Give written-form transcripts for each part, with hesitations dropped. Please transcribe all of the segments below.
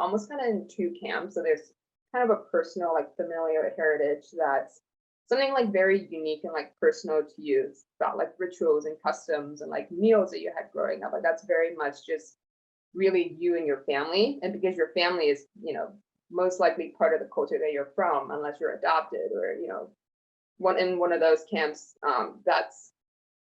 almost kind of in two camps. So there's kind of a personal, like familiar heritage that's something like very unique and like personal to you. It's about like rituals and customs and like meals that you had growing up. Like that's very much just really you and your family. And because your family is, you know, most likely part of the culture that you're from, unless you're adopted or, you know, one of those camps, that's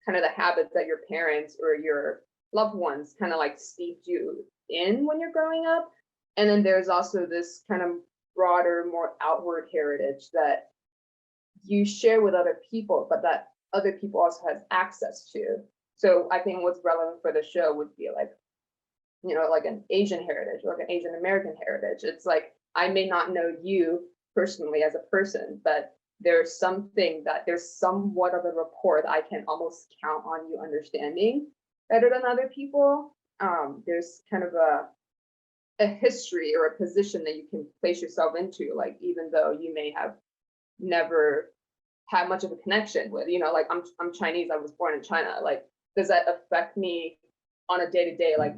kind of the habits that your parents or your loved ones kind of like steeped you in when you're growing up. And then there's also this kind of broader, more outward heritage that you share with other people, but that other people also has access to. So I think what's relevant for the show would be like, you know, like an Asian heritage, like an Asian American heritage. It's like, I may not know you personally as a person, but there's something that there's somewhat of a rapport that I can almost count on you understanding better than other people. There's kind of a history or a position that you can place yourself into, like even though you may have never had much of a connection with, you know, like I'm Chinese, I was born in China. Like, does that affect me on a day-to-day? Like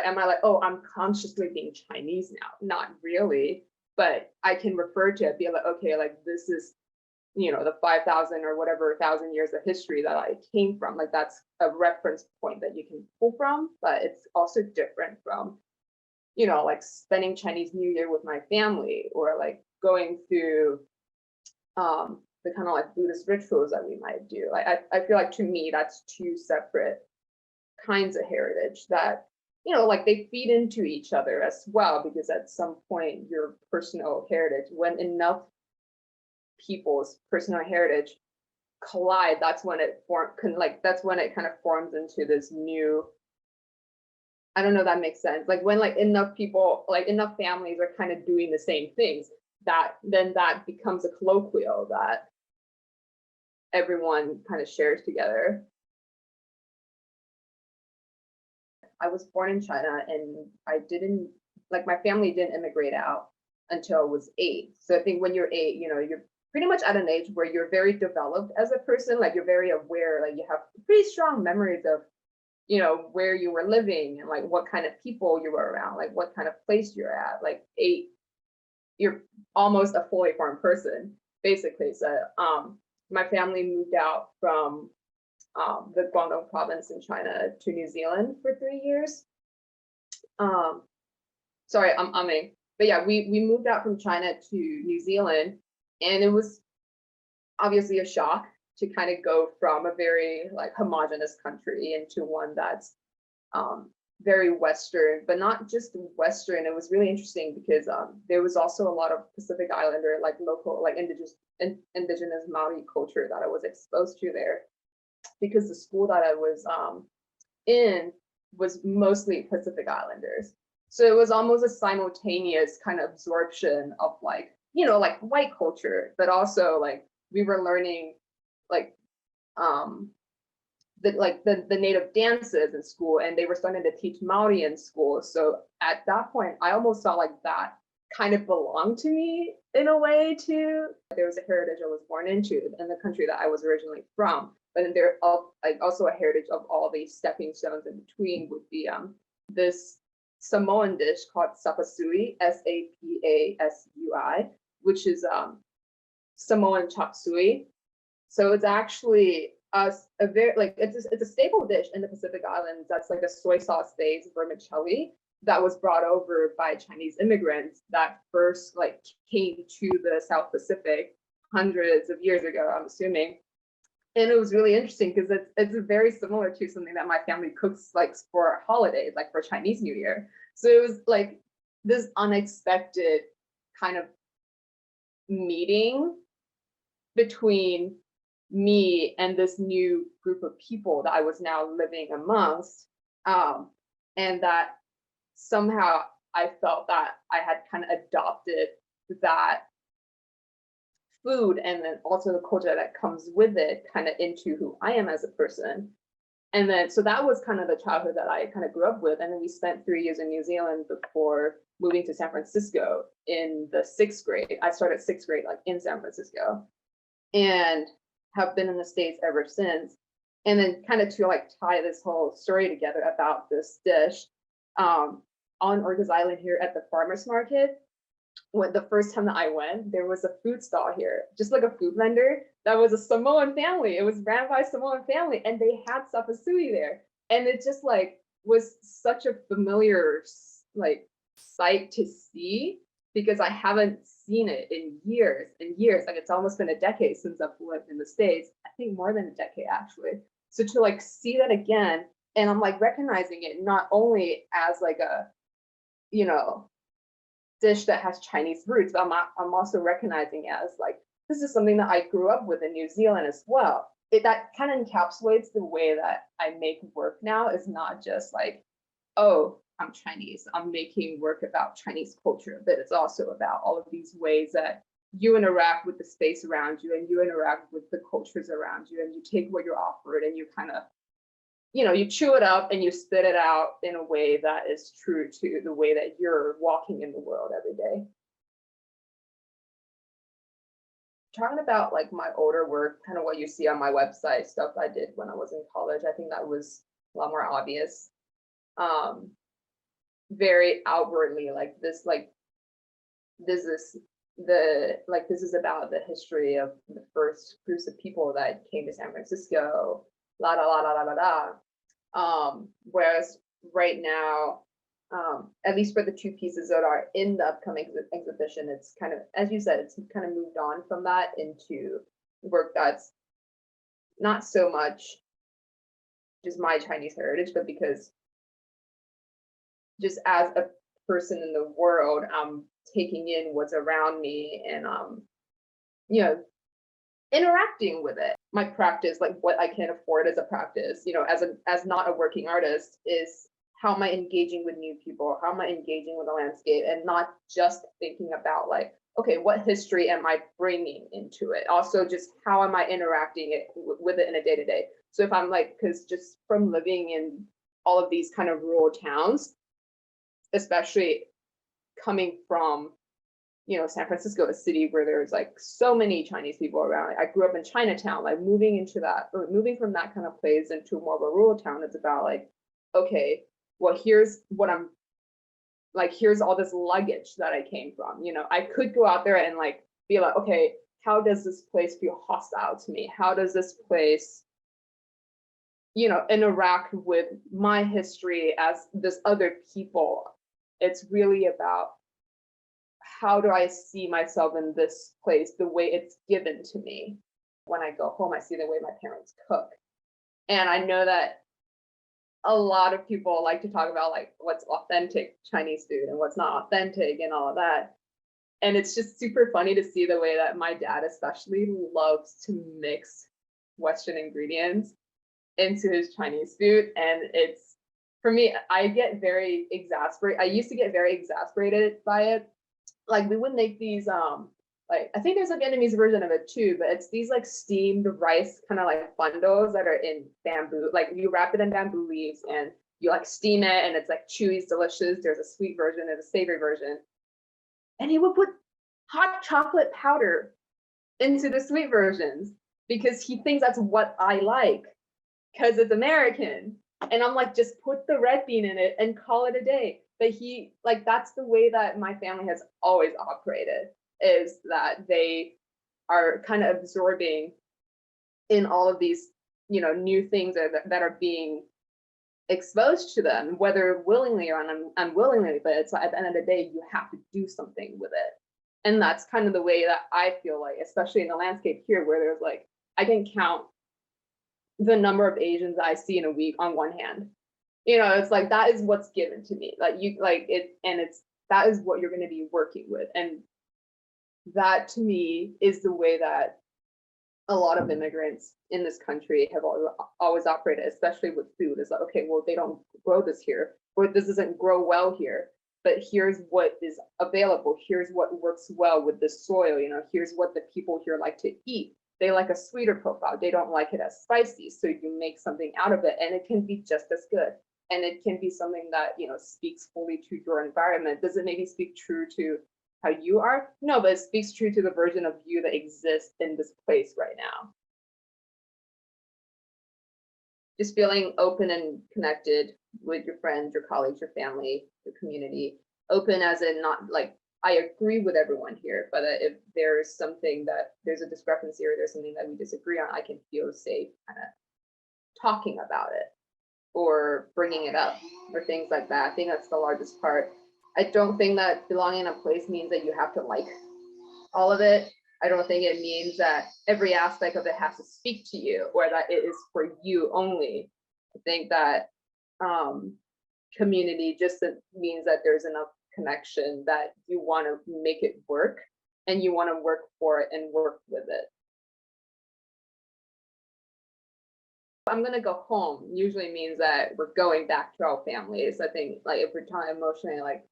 am I like, oh, I'm consciously being Chinese now? Not really, but I can refer to it, be like, okay, like this is, you know, the 5,000 or whatever 1,000 years of history that I came from. Like that's a reference point that you can pull from, but it's also different from, you know, like spending Chinese New Year with my family or like going through the kind of like Buddhist rituals that we might do. Like I feel like to me, that's two separate kinds of heritage that, you know, like they feed into each other as well, because at some point your personal heritage, when enough people's personal heritage collide, that's when it that's when it kind of forms into this new, I don't know if that makes sense. Like when like enough people, like enough families are kind of doing the same things, that then that becomes a colloquial that everyone kind of shares together. I was born in China and I didn't, like my family didn't immigrate out until I was 8. So I think when you're 8, you know, you're pretty much at an age where you're very developed as a person, like you're very aware, like you have pretty strong memories of, you know, where you were living and like what kind of people you were around, like what kind of place you're at. Like 8, you're almost a fully formed person, basically. So my family moved out from the Guangdong province in China to New Zealand for 3 years. Sorry, I'm umming. But yeah, we moved out from China to New Zealand, and it was obviously a shock to kind of go from a very like homogenous country into one that's very Western, but not just Western. It was really interesting because there was also a lot of Pacific Islander, like local, like indigenous Maori culture that I was exposed to there, because the school that I was in was mostly Pacific Islanders. So it was almost a simultaneous kind of absorption of like, you know, like white culture, but also like we were learning like the native dances in school, and they were starting to teach Maori in school. So at that point, I almost felt like that kind of belonged to me in a way too. There was a heritage I was born into in the country that I was originally from, but then there like also a heritage of all these stepping stones in between would be this Samoan dish called sapasui, sapasui, which is Samoan chop suey. So it's actually a very like it's a staple dish in the Pacific Islands. That's like a soy sauce based vermicelli that was brought over by Chinese immigrants that first like came to the South Pacific hundreds of years ago, I'm assuming. And it was really interesting because it's very similar to something that my family cooks like for holidays, like for Chinese New Year. So it was like this unexpected kind of meeting between me and this new group of people that I was now living amongst, and that somehow I felt that I had kind of adopted that food and then also the culture that comes with it kind of into who I am as a person. And then so that was kind of the childhood that I kind of grew up with. And then we spent 3 years in New Zealand before moving to San Francisco in the 6th grade. I started 6th grade like in San Francisco, and have been in the States ever since. And then kind of to like tie this whole story together about this dish, on Orcas Island here at the farmer's market, when the first time that I went, there was a food stall here, just like a food vendor that was a Samoan family. It was ran by a Samoan family, and they had sapasui there. And it just like was such a familiar like sight to see, because I haven't seen it in years and years. Like it's almost been a decade since I've lived in the States. I think more than a decade actually. So to like see that again, and I'm like recognizing it not only as like a, you know, dish that has Chinese roots, but I'm also recognizing it as like, this is something that I grew up with in New Zealand as well. That kind of encapsulates the way that I make work now. Is not just like, oh, I'm Chinese, I'm making work about Chinese culture, but it's also about all of these ways that you interact with the space around you, and you interact with the cultures around you, and you take what you're offered and you kind of, you know, you chew it up and you spit it out in a way that is true to the way that you're walking in the world every day. Talking about like my older work, kind of what you see on my website, stuff I did when I was in college, I think that was a lot more obvious. Very outwardly, like this is about the history of the first groups of people that came to San Francisco, la da la da da da da. Whereas right now, at least for the two pieces that are in the upcoming exhibition, it's kind of, as you said, it's kind of moved on from that into work that's not so much just my Chinese heritage, but because just as a person in the world, I'm taking in what's around me, and you know, interacting with it. My practice, like what I can afford as a practice, you know, as not a working artist, is how am I engaging with new people? How am I engaging with the landscape? And not just thinking about like, okay, what history am I bringing into it? Also, just how am I interacting with it in a day-to-day? So if I'm like, because just from living in all of these kind of rural towns, especially coming from, you know, San Francisco, a city where there's like so many Chinese people around. I grew up in Chinatown, like moving from that kind of place into more of a rural town. It's about like, okay, well, here's what I'm like, here's all this luggage that I came from. You know, I could go out there and like be like, okay, how does this place feel hostile to me? How does this place, you know, interact with my history as this other people? It's really about, how do I see myself in this place, the way it's given to me? When I go home, I see the way my parents cook. And I know that a lot of people like to talk about like what's authentic Chinese food and what's not authentic and all of that. And it's just super funny to see the way that my dad especially loves to mix Western ingredients into his Chinese food. And it's, for me, I get very exasperated. I used to get very exasperated by it. Like we would make these like, I think there's a Vietnamese version of it too, but it's these like steamed rice kind of like bundos that are in bamboo. Like you wrap it in bamboo leaves and you like steam it, and it's like chewy, it's delicious. There's a sweet version, there's a savory version. And he would put hot chocolate powder into the sweet versions because he thinks that's what I like, because it's American. And I'm like, just put the red bean in it and call it a day. But he, like, that's the way that my family has always operated, is that they are kind of absorbing in all of these, you know, new things that are being exposed to them, whether willingly or unwillingly. But it's at the end of the day, you have to do something with it. And that's kind of the way that I feel like, especially in the landscape here, where there's like, I can count the number of Asians I see in a week on one hand. You know, it's like, that is what's given to me. Like you, like it, and it's, that is what you're going to be working with. And that to me is the way that a lot of immigrants in this country have always operated, especially with food. Is like, okay, well, they don't grow this here, or this doesn't grow well here, but here's what is available. Here's what works well with the soil. You know, here's what the people here like to eat. They like a sweeter profile. They don't like it as spicy. So you make something out of it, and it can be just as good. And it can be something that, you know, speaks fully to your environment. Does it maybe speak true to how you are? No, but it speaks true to the version of you that exists in this place right now. just feeling open and connected with your friends, your colleagues, your family, your community. Open as in not like I agree with everyone here, but if there's something that there's a discrepancy or there's something that we disagree on, I can feel safe kind of talking about it or bringing it up or things like that. I think that's the largest part. I don't think that belonging in a place means that you have to like all of it. I don't think it means that every aspect of it has to speak to you or that it is for you only. I think that community just means that there's enough connection that you want to make it work and you want to work for it and work with it. I'm gonna go home usually means that we're going back to our families. I think like if we're talking emotionally, like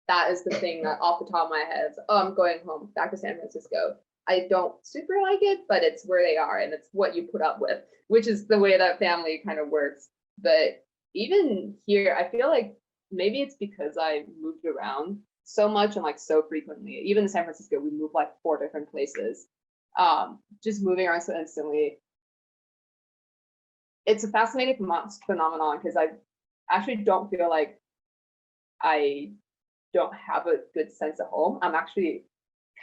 that is the thing that off the top of my head is, oh, I'm going home back to San Francisco. I don't super like it, but it's where they are and it's what you put up with, which is the way that family kind of works. But even here, I feel like maybe it's because I moved around so much and like so frequently. Even in San Francisco, we moved like 4 different places. Just moving around so instantly. It's a fascinating phenomenon because I actually don't feel like I don't have a good sense of home. I'm actually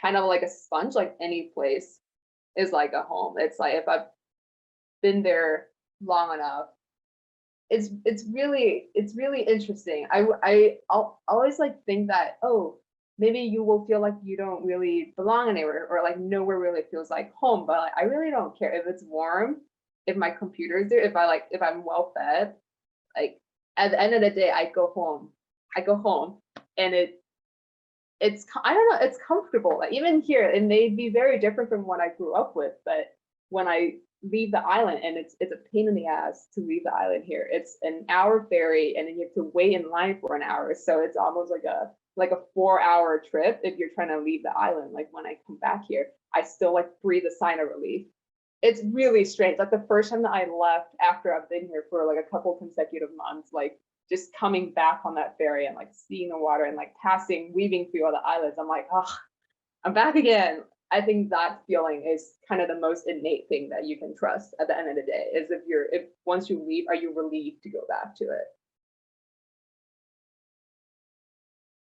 kind of like a sponge, like any place is like a home. It's like if I've been there long enough, it's really interesting. I'll always like think that, oh, maybe you will feel like you don't really belong anywhere or like nowhere really feels like home, but like I really don't care if it's warm, if my computer is there, if I'm well fed, like at the end of the day, I go home and it's I don't know, it's comfortable. Like even here, it may be very different from what I grew up with, but when I leave the island, and it's a pain in the ass to leave the island here. It's an hour ferry, and then you have to wait in line for an hour. So it's almost like a 4-hour trip if you're trying to leave the island. Like when I come back here, I still like breathe a sign of relief. It's really strange. Like the first time that I left after I've been here for like a couple consecutive months, like just coming back on that ferry and like seeing the water and like weaving through all the islands, I'm like, oh, I'm back again. I think that feeling is kind of the most innate thing that you can trust at the end of the day is if once you leave, are you relieved to go back to it?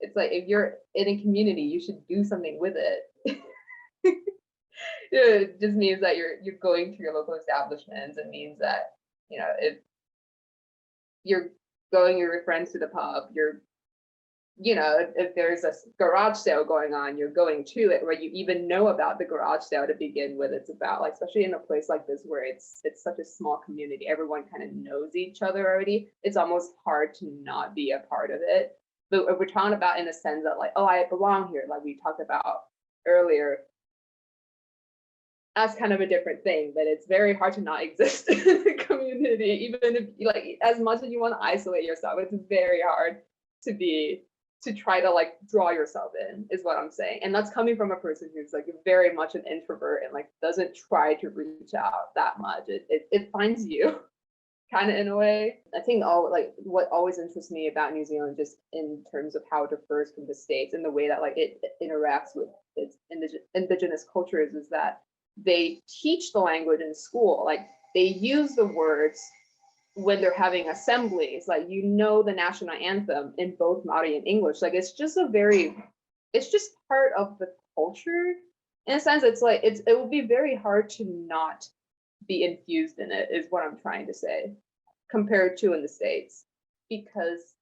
It's like if you're in a community, you should do something with it. It just means that you're going to your local establishments. It means that, if you're going your friends to the pub, if there's a garage sale going on, you're going to it, where you even know about the garage sale to begin with. It's about like, especially in a place like this where it's such a small community, everyone kind of knows each other already. It's almost hard to not be a part of it. But if we're talking about in a sense that like, oh, I belong here, like we talked about earlier, that's kind of a different thing, but it's very hard to not exist in the community, even if like as much as you want to isolate yourself, it's very hard to try to like draw yourself in, is what I'm saying. And that's coming from a person who's like very much an introvert and like doesn't try to reach out that much. It finds you kind of in a way. I think what always interests me about New Zealand, just in terms of how it differs from the States and the way that like it interacts with its indigenous cultures, is that they teach the language in school. Like they use the words when they're having assemblies, like the national anthem in both Maori and English. Like it's just part of the culture. In a sense, it's like it will be very hard to not be infused in it, is what I'm trying to say, compared to in the States. Because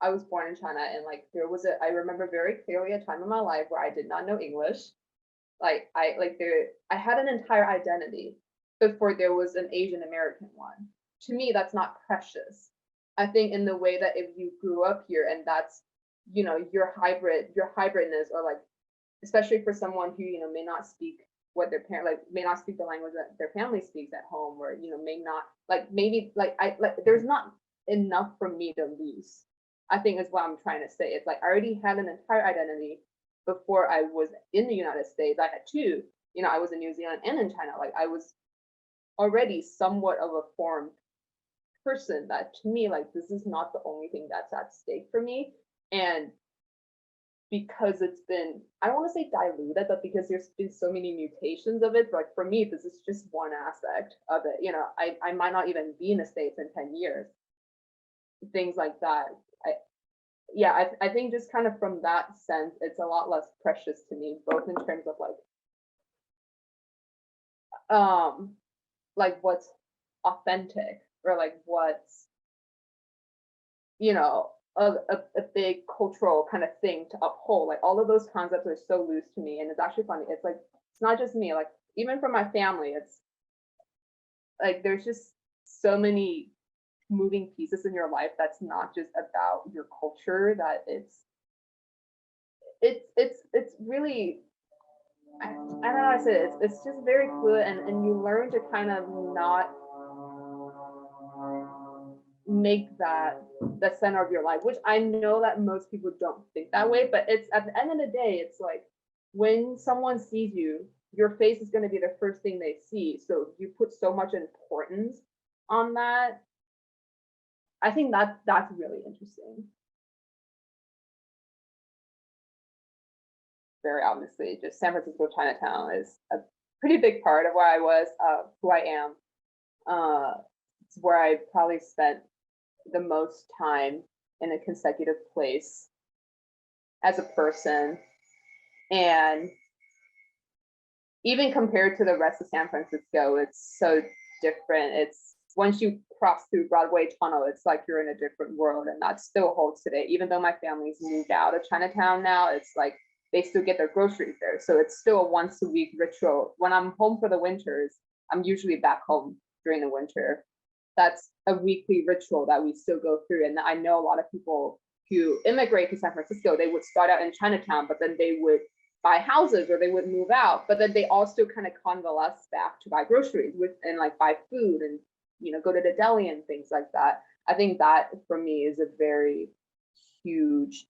I was born in China and like I remember very clearly a time in my life where I did not know English. I had an entire identity before there was an Asian American one. To me, that's not precious. I think in the way that if you grew up here and that's, your hybridness, or like, especially for someone who, may not speak what their parent, like may not speak the language that their family speaks at home, or, may not, like maybe like there's not enough for me to lose, I think is what I'm trying to say. It's like I already had an entire identity before I was in the United States. I had two, I was in New Zealand and in China. Like I was already somewhat of a formed person that, to me, like this is not the only thing that's at stake for me. And because it's been, I don't want to say diluted, but because there's been so many mutations of it. But like for me, this is just one aspect of it. You know, I might not even be in the States in 10 years. Things like that. I think just kind of from that sense, it's a lot less precious to me, both in terms of like what's authentic, or like what's, you know, a big cultural kind of thing to uphold. Like all of those concepts are so loose to me, and it's actually funny. It's like it's not just me. Like even for my family, it's like there's just so many moving pieces in your life that's not just about your culture. That it's really, I don't know how to say it. It's just very fluid, and you learn to kind of not make that the center of your life, which I know that most people don't think that way, but it's at the end of the day, it's like when someone sees you, your face is going to be the first thing they see. So you put so much importance on that. I think that's really interesting. Very obviously, just San Francisco Chinatown is a pretty big part of where I was, who I am. It's where I probably spent the most time in a consecutive place as a person. And even compared to the rest of San Francisco, it's so different. It's once you cross through Broadway Tunnel, it's like you're in a different world, and that still holds today. Even though my family's moved out of Chinatown now, it's like they still get their groceries there. So it's still a once a week ritual. When I'm home for the winters, I'm usually back home during the winter. That's a weekly ritual that we still go through. And I know a lot of people who immigrate to San Francisco, they would start out in Chinatown, but then they would buy houses or they would move out, but then they also kind of convalesce back to buy groceries with and like buy food and, you know, go to the deli and things like that. I think that for me is a very huge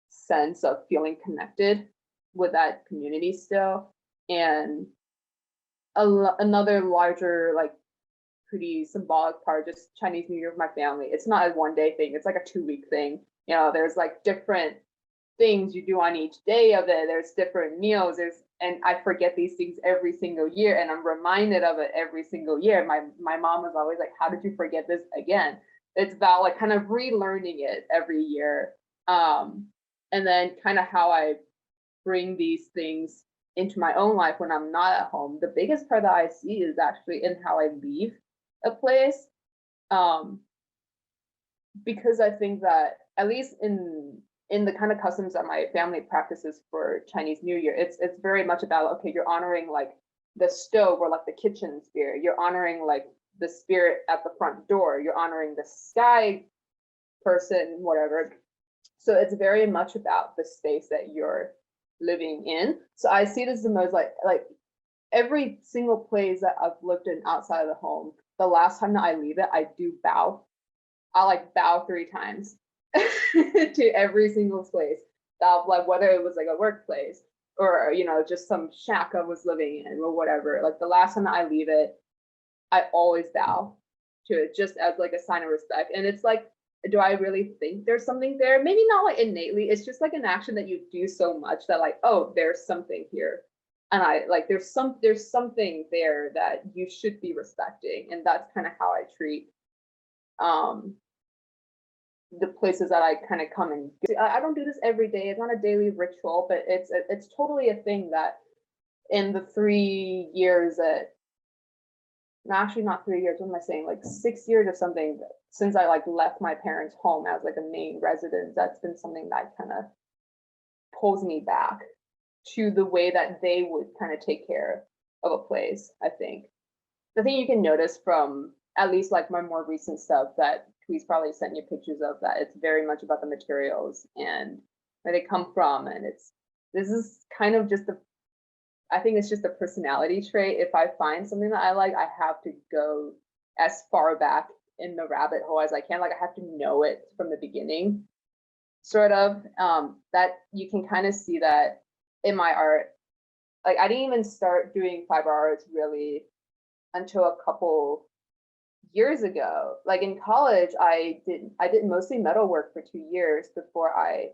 sense of feeling connected with that community still. And another larger, like pretty symbolic part, just Chinese New Year with my family. It's not a 1 day thing, it's like a 2 week thing. You know, there's like different things you do on each day of it. There's different meals. And I forget these things every single year, and I'm reminded of it every single year. My mom was always like, "How did you forget this again?" It's about like kind of relearning it every year, and then kind of how I bring these things into my own life when I'm not at home. The biggest part that I see is actually in how I leave a place, because I think that at least in the kind of customs that my family practices for Chinese New Year, it's very much about, okay, you're honoring like the stove or like the kitchen spirit. You're honoring like the spirit at the front door. You're honoring the sky person, whatever. So it's very much about the space that you're living in. So I see this the most like every single place that I've lived in outside of the home, the last time that I leave it, I do bow. I like bow 3 times to every single place, that like whether it was like a workplace or, you know, just some shack I was living in or whatever. Like the last time I leave it, I always bow to it just as like a sign of respect. And it's like, do I really think there's something there? Maybe not like innately. It's just like an action that you do so much that like, oh, there's something here. And I like there's something there that you should be respecting. And that's kind of how I treat the places that I kind of come and go. I don't do this every day. It's not a daily ritual, but it's totally a thing that in the 3 years that, no, actually not 3 years, what am I saying? Like 6 years or something since I like left my parents' home as like a main residence, that's been something that kind of pulls me back to the way that they would kind of take care of a place. I think the thing you can notice from at least like my more recent stuff that Tweez probably sent you pictures of, that it's very much about the materials and where they come from. And this is kind of just I think it's just a personality trait. If I find something that I like, I have to go as far back in the rabbit hole as I can. Like I have to know it from the beginning, sort of. That you can kind of see that in my art. Like I didn't even start doing fiber arts really until a couple years ago. Like in college, I did mostly metal work for 2 years before I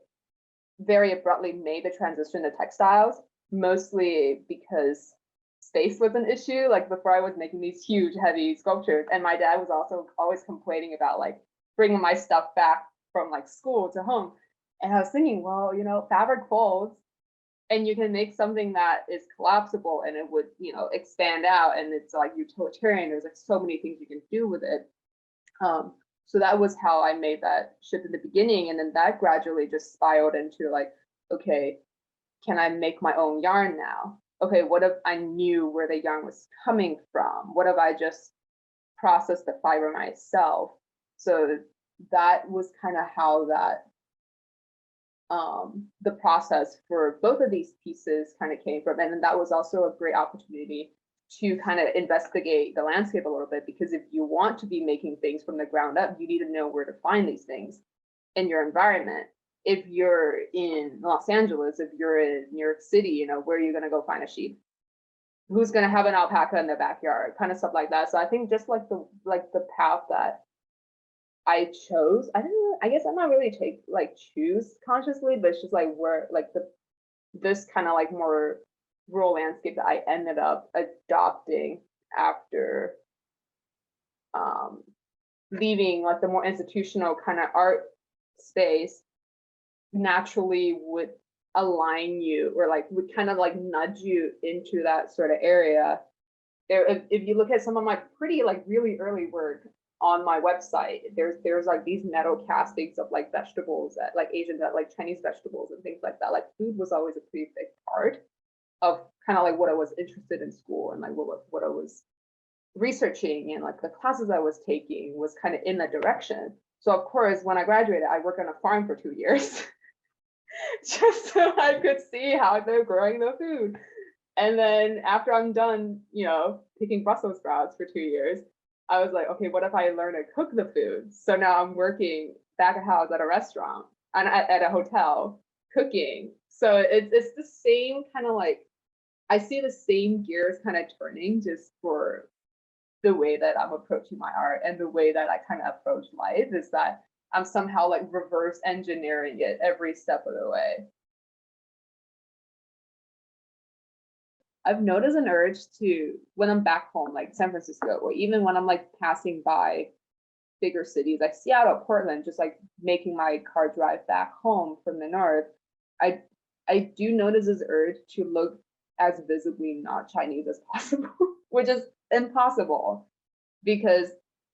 very abruptly made the transition to textiles, mostly because space was an issue. Like before I was making these huge, heavy sculptures, and my dad was also always complaining about like bringing my stuff back from like school to home. And I was thinking, well, you know, fabric folds, and you can make something that is collapsible and it would, you know, expand out, and it's like utilitarian. There's like so many things you can do with it. So that was how I made that shift in the beginning, and then that gradually just spiraled into like, okay, can I make my own yarn now? Okay, what if I knew where the yarn was coming from? What if I just processed the fiber myself? So that was kind of how that the process for both of these pieces kind of came from. And then that was also a great opportunity to kind of investigate the landscape a little bit, because if you want to be making things from the ground up, you need to know where to find these things in your environment. If you're in Los Angeles, if you're in New York City, you know, where are you going to go find a sheep? Who's going to have an alpaca in their backyard? Kind of stuff like that. So I think just like the path that I chose, I guess I'm not really choose consciously, but it's just like where like this kind of like more rural landscape that I ended up adopting after leaving like the more institutional kind of art space naturally would align you, or like would kind of like nudge you into that sort of area. If you look at some of my pretty like really early work on my website, there's like these metal castings of like vegetables, that like Asian, that like Chinese vegetables and things like that. Like food was always a pretty big part of kind of like what I was interested in school, and like what I was researching, and like the classes I was taking was kind of in that direction. So of course, when I graduated, I worked on a farm for 2 years just so I could see how they're growing the food. And then after I'm done, you know, picking Brussels sprouts for 2 years, I was like, okay, what if I learn to cook the food? So now I'm working back of house at a restaurant and at a hotel cooking. So it's the same kind of like, I see the same gears kind of turning just for the way that I'm approaching my art, and the way that I kind of approach life is that I'm somehow like reverse engineering it every step of the way. I've noticed an urge to, when I'm back home, like San Francisco, or even when I'm like passing by bigger cities like Seattle, Portland, just like making my car drive back home from the north, I do notice this urge to look as visibly not Chinese as possible, which is impossible because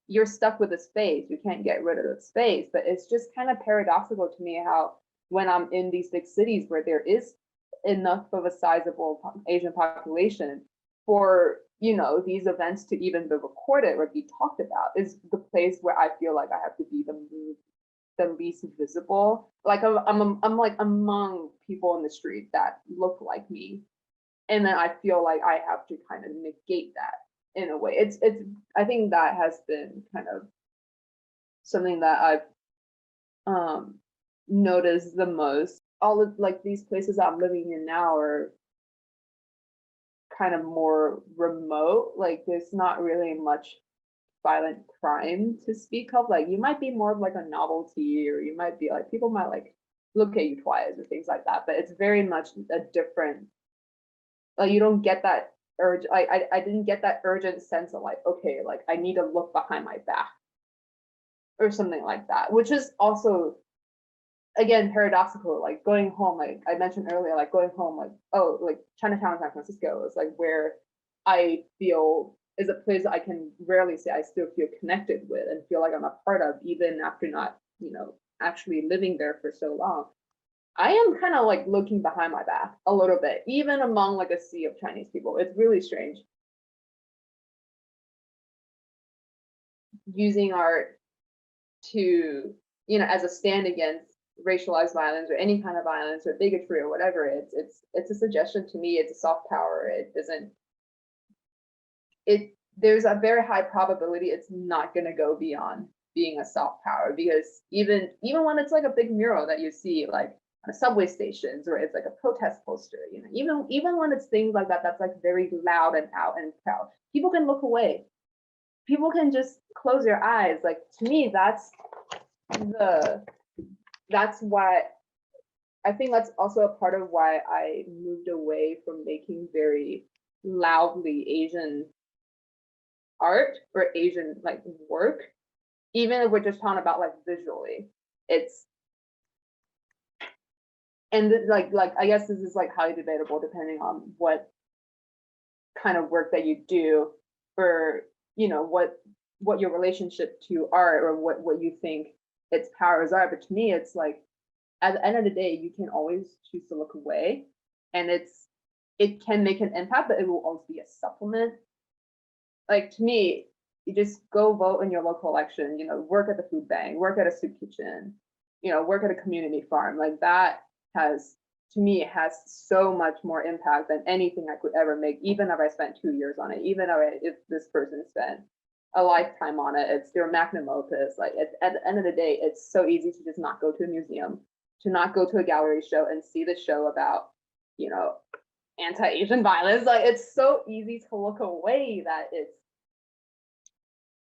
you're stuck with the space. You can't get rid of the space. But it's just kind of paradoxical to me how when I'm in these big cities where there is enough of a sizable Asian population for, you know, these events to even be recorded or be talked about, is the place where I feel like I have to be the least visible. Like I'm like among people in the street that look like me, and then I feel like I have to kind of negate that in a way. It's I think that has been kind of something that I've noticed the most. All of like these places that I'm living in now are kind of more remote. Like there's not really much violent crime to speak of. Like you might be more of like a novelty, or you might be like, people might like look at you twice or things like that, but it's very much a different, like you don't get that urge. I didn't get that urgent sense of like, okay, like I need to look behind my back or something like that, which is also again paradoxical. Like going home, like I mentioned earlier, like going home, like, oh, like Chinatown in San Francisco is like where I feel is a place I can rarely say I still feel connected with and feel like I'm a part of, even after not, you know, actually living there for so long. I am kind of like looking behind my back a little bit, even among like a sea of Chinese people. It's really strange. Using art to, you know, as a stand against racialized violence or any kind of violence or bigotry or whatever, it's a suggestion to me. It's a soft power. It doesn't, there's a very high probability it's not going to go beyond being a soft power, because even when it's like a big mural that you see like on subway stations, or it's like a protest poster, you know, even when it's things like that that's like very loud and out and proud, people can look away, people can just close their eyes. Like to me, that's what I think that's also a part of why I moved away from making very loudly Asian art or Asian like work, even if we're just talking about like visually. It's and like I guess this is like highly debatable depending on what kind of work that you do, or what your relationship to art, or what you think its powers are. But to me, it's like at the end of the day, you can always choose to look away, and it can make an impact, but it will always be a supplement. Like to me, you just go vote in your local election, work at the food bank, work at a soup kitchen, work at a community farm. Like that has, to me, it has so much more impact than anything I could ever make, even if I spent 2 years on it, even if this person spent a lifetime on it. It's their magnum opus. Like at the end of the day, it's so easy to just not go to a museum, to not go to a gallery show and see the show about, anti-Asian violence. Like it's so easy to look away that it's,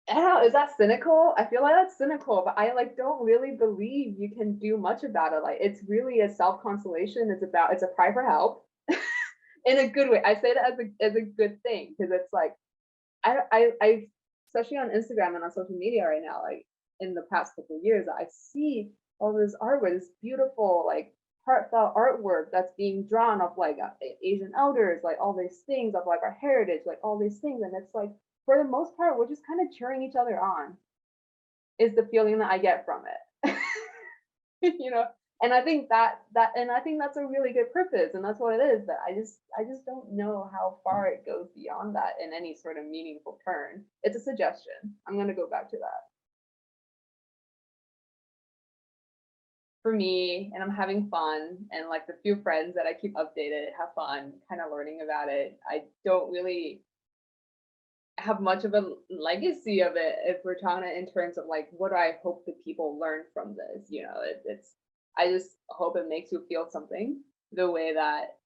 I don't know, is that cynical? I feel like that's cynical, but I like don't really believe you can do much about it. Like it's really a self-consolation. It's a cry for help in a good way. I say that as a good thing, because it's like I especially on Instagram and on social media right now, like in the past couple of years, I see all this artwork, this beautiful, like heartfelt artwork that's being drawn of like Asian elders, like all these things of like our heritage, like all these things. And it's like, for the most part, we're just kind of cheering each other on, is the feeling that I get from it. And I think that's a really good purpose, and that's what it is. But I just don't know how far it goes beyond that in any sort of meaningful turn. It's a suggestion. I'm gonna go back to that. For me, and I'm having fun, and like the few friends that I keep updated have fun kind of learning about it. I don't really have much of a legacy of it if we're talking in terms of like what do I hope that people learn from this. It's I just hope it makes you feel something, the way that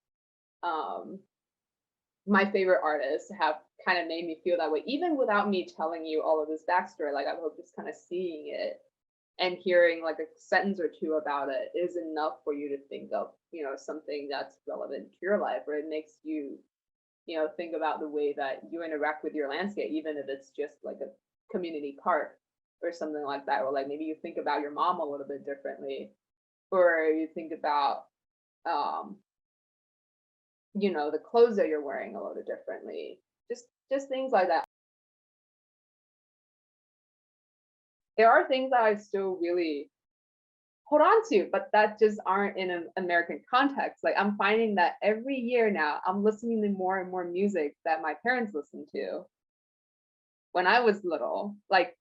my favorite artists have kind of made me feel that way, even without me telling you all of this backstory. Like I hope just kind of seeing it and hearing like a sentence or two about it is enough for you to think of, something that's relevant to your life, or it makes you, think about the way that you interact with your landscape, even if it's just like a community park or something like that. Or like maybe you think about your mom a little bit differently, or you think about, the clothes that you're wearing a little differently. Just things like that. There are things that I still really hold on to, but that just aren't in an American context. Like I'm finding that every year now, I'm listening to more and more music that my parents listened to when I was little. Like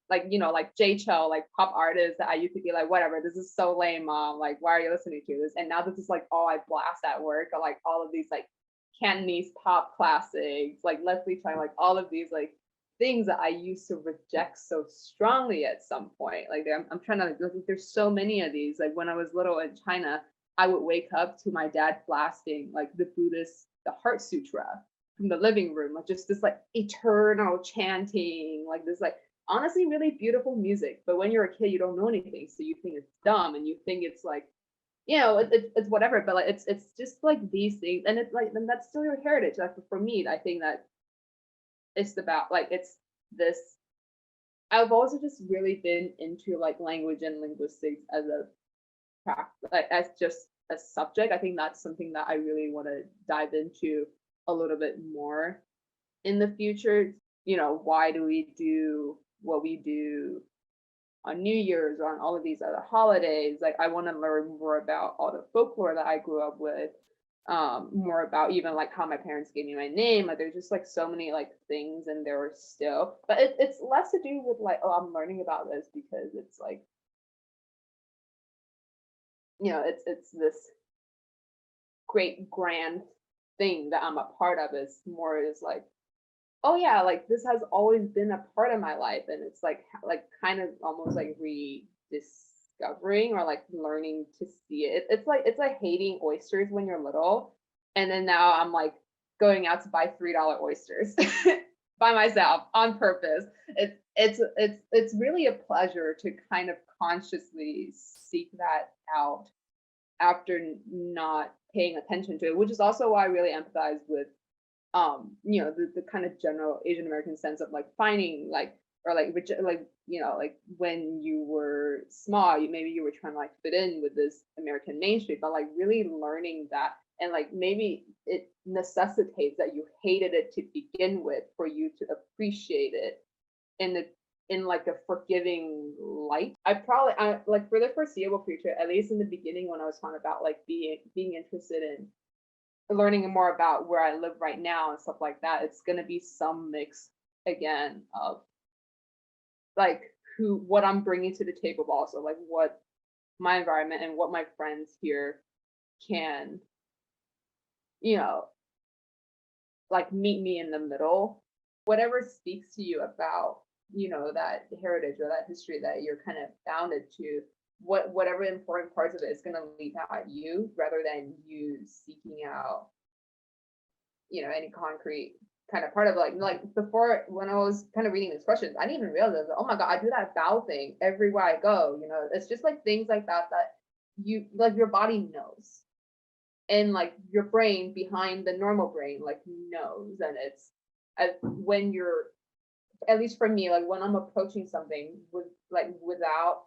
J Cho, like pop artists that I used to be like, whatever, this is so lame, mom. Like, why are you listening to this? And now this is like all I blast at work, or like all of these like Cantonese pop classics, like Leslie Chung, like all of these like things that I used to reject so strongly at some point. Like I'm trying to, there's so many of these. Like when I was little in China, I would wake up to my dad blasting like the Heart Sutra from the living room, like just this like eternal chanting, like this like honestly really beautiful music. But when you're a kid, you don't know anything, so you think it's dumb, and you think it's like, it's whatever. But like it's just like these things, and it's like, and that's still your heritage. Like for me, I think that it's about like it's this. I've also just really been into like language and linguistics as as just a subject. I think that's something that I really want to dive into a little bit more in the future. Why do we do what we do on New Year's or on all of these other holidays? Like I want to learn more about all the folklore that I grew up with, more about even like how my parents gave me my name. Like there's just like so many like things, and there were still, but it's less to do with like, oh, I'm learning about this because it's like, it's this great grand thing that I'm a part of. Is more is like, oh yeah, like this has always been a part of my life, and it's like kind of almost like rediscovering or like learning to see it. It's like hating oysters when you're little, and then now I'm like going out to buy $3 oysters by myself on purpose. It's really a pleasure to kind of consciously seek that out after not paying attention to it, which is also why I really empathize with the kind of general Asian American sense of like finding like, or like like like when you were small, maybe you were trying to like fit in with this American mainstream, but like really learning that, and like maybe it necessitates that you hated it to begin with for you to appreciate it in the in like a forgiving light. I like for the foreseeable future, at least in the beginning when I was talking about like being interested in learning more about where I live right now and stuff like that, it's gonna be some mix again of like what I'm bringing to the table, but also like what my environment and what my friends here can, you know, like meet me in the middle. Whatever speaks to you about, that heritage or that history that you're kind of bounded to, whatever important parts of it is gonna leap out at you rather than you seeking out, any concrete kind of part of it. Like before when I was kind of reading these questions, I didn't even realize, oh my God, I do that bow thing everywhere I go. It's just like things like that you like your body knows. And like your brain behind the normal brain like knows. And it's when you're, at least for me, like when I'm approaching something without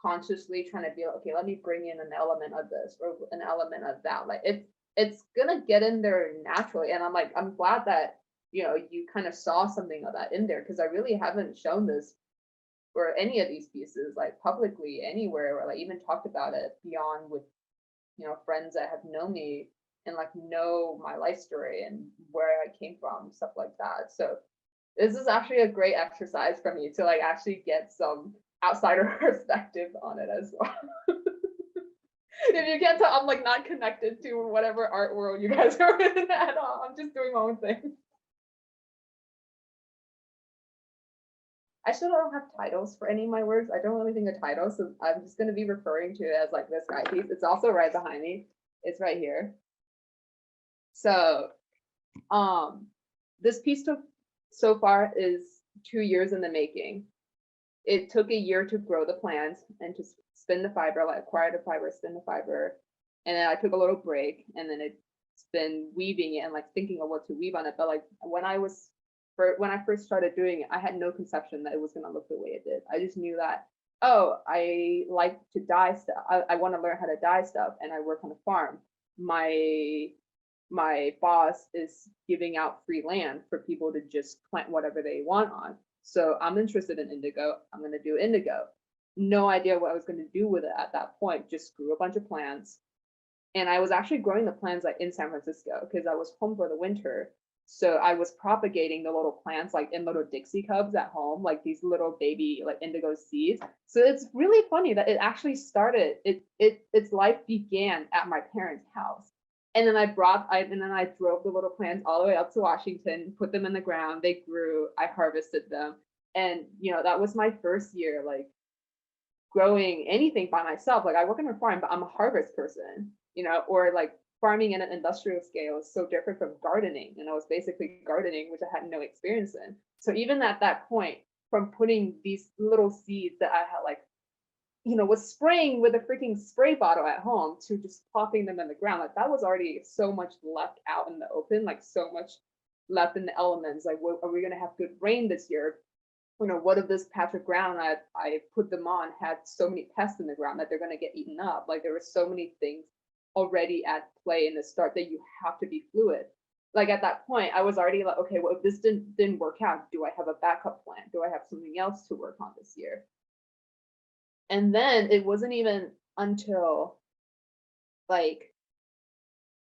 consciously trying to be like, okay, let me bring in an element of this or an element of that, like it's gonna get in there naturally. And I'm glad that you kind of saw something of that in there, because I really haven't shown this or any of these pieces like publicly anywhere, or like even talked about it beyond with friends that have known me and like know my life story and where I came from, stuff like that. So this is actually a great exercise for me to like actually get some outsider perspective on it as well. If you can't tell, I'm like not connected to whatever art world you guys are in at all. I'm just doing my own thing. I still don't have titles for any of my works. I don't really think of titles, so I'm just going to be referring to it as like this guy piece. It's also right behind me. It's right here. So, this piece took so far is 2 years in the making. It took a year to grow the plants and to spin the fiber, like acquire the fiber, spin the fiber, and then I took a little break, and then it's been weaving it and like thinking of what to weave on it. But like when I first started doing it, I had no conception that it was going to look the way it did. I just knew that, oh, I like to dye stuff. I want to learn how to dye stuff, and I work on a farm. My boss is giving out free land for people to just plant whatever they want on. So I'm interested in indigo. I'm going to do indigo. No idea what I was going to do with it at that point. Just grew a bunch of plants. And I was actually growing the plants like in San Francisco because I was home for the winter. So I was propagating the little plants like in little Dixie cups at home, like these little baby like indigo seeds. So it's really funny that it actually started, its life began at my parents' house. And then I drove the little plants all the way up to Washington, put them in the ground, they grew, I harvested them. And that was my first year like growing anything by myself. Like I work on a farm, but I'm a harvest person, or like farming in an industrial scale is so different from gardening. And I was basically gardening, which I had no experience in. So even at that point, from putting these little seeds that I had like, was spraying with a freaking spray bottle at home to just plopping them in the ground, like that was already so much left out in the open, like so much left in the elements. Like, are we going to have good rain this year? What if this patch of ground I put them on had so many pests in the ground that they're going to get eaten up? Like there were so many things already at play in the start that you have to be fluid. Like at that point, I was already like, okay, well, if this didn't work out, do I have a backup plan? Do I have something else to work on this year? And then it wasn't even until like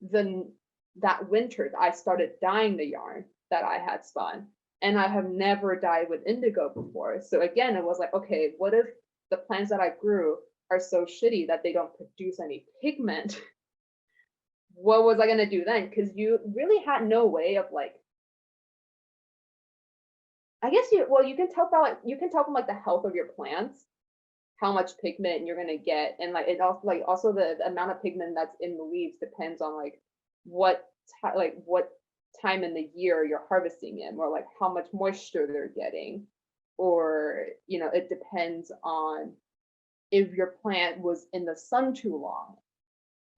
that winter that I started dyeing the yarn that I had spun. And I have never dyed with indigo before. So again, it was like, okay, what if the plants that I grew are so shitty that they don't produce any pigment? What was I going to do then? Because you really had no way of like, I guess you can tell from like the health of your plants how much pigment you're going to get. And like it also the amount of pigment that's in the leaves depends on like what time in the year you're harvesting in, or like how much moisture they're getting, or it depends on if your plant was in the sun too long.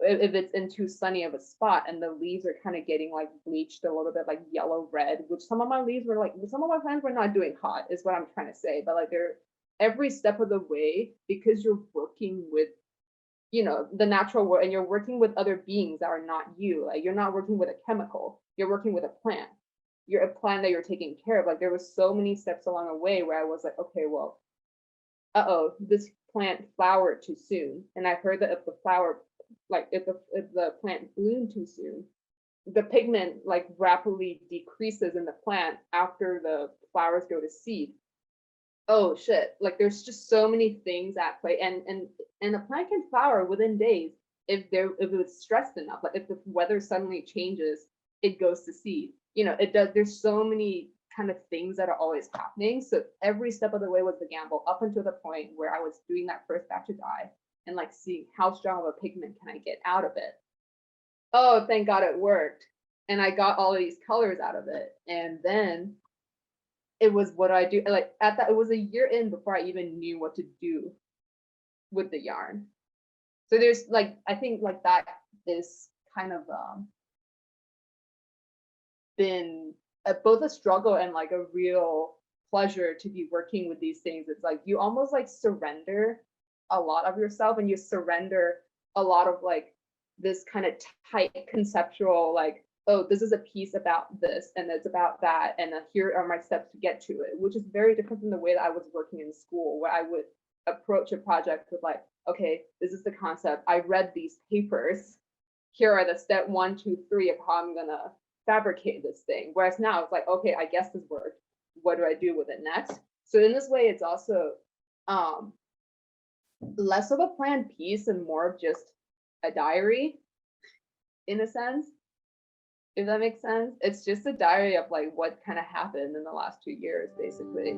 if it's in too sunny of a spot and the leaves are kind of getting like bleached a little bit, like yellow red, which some of my leaves were like, some of my plants were not doing hot, is what I'm trying to say. But like they're every step of the way, because you're working with, you know, the natural world, and you're working with other beings that are not you. Like you're not working with a chemical, you're working with a plant. You're a plant that you're taking care of. Like there was so many steps along the way where I was like, okay, well, this plant flowered too soon. And I heard that if the flower, like if the plant bloomed too soon, the pigment like rapidly decreases in the plant after the flowers go to seed. Oh shit, like there's just so many things at play, and a plant can flower within days if it's stressed enough. Like if the weather suddenly changes, it goes to seed. You know, it does. There's so many kind of things that are always happening. So every step of the way was the gamble, up until the point where I was doing that first batch of dye and like seeing how strong of a pigment can I get out of it. Oh, thank God it worked. And I got all of these colors out of it. And then it was what I do. Like at that, it was a year in before I even knew what to do with the yarn. So there's like, I think like that is kind of been both a struggle and like a real pleasure to be working with these things. It's like you almost like surrender a lot of yourself, and you surrender a lot of like this kind of tight conceptual, like, oh, this is a piece about this and it's about that, and here are my steps to get to it, which is very different from the way that I was working in school, where I would approach a project with like, okay, this is the concept, I read these papers, here are the step 1, 2, 3 of how I'm gonna fabricate this thing. Whereas now it's like, okay, I guess this worked, what do I do with it next? So in this way, it's also less of a planned piece and more of just a diary, in a sense, if that makes sense. It's just a diary of like what kind of happened in the last 2 years, basically.